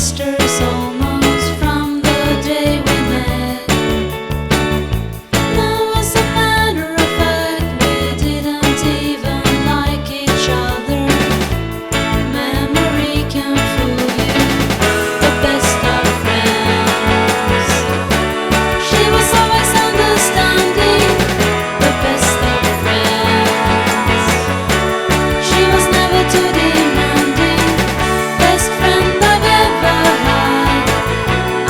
sisters almost from the day we met. Now, as a matter of fact, we didn't even like each other. Memory can fool you, the best of friends. She was always understanding, the best of friends. She was never too demanding, best friend I've ever had.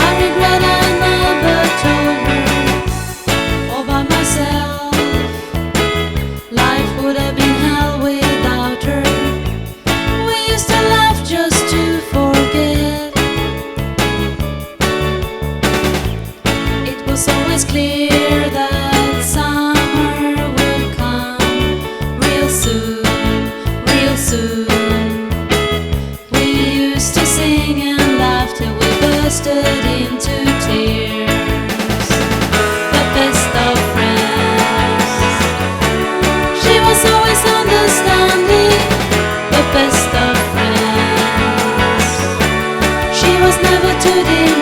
I regret I never told her all by myself. Life would have been hell without her. We used to laugh just to forget. It was always clear that summer would come real soon, real soon. We used to sing and laugh till we bursted into tears. The best of friends. She was always understanding, the best of friends. She was never too deep.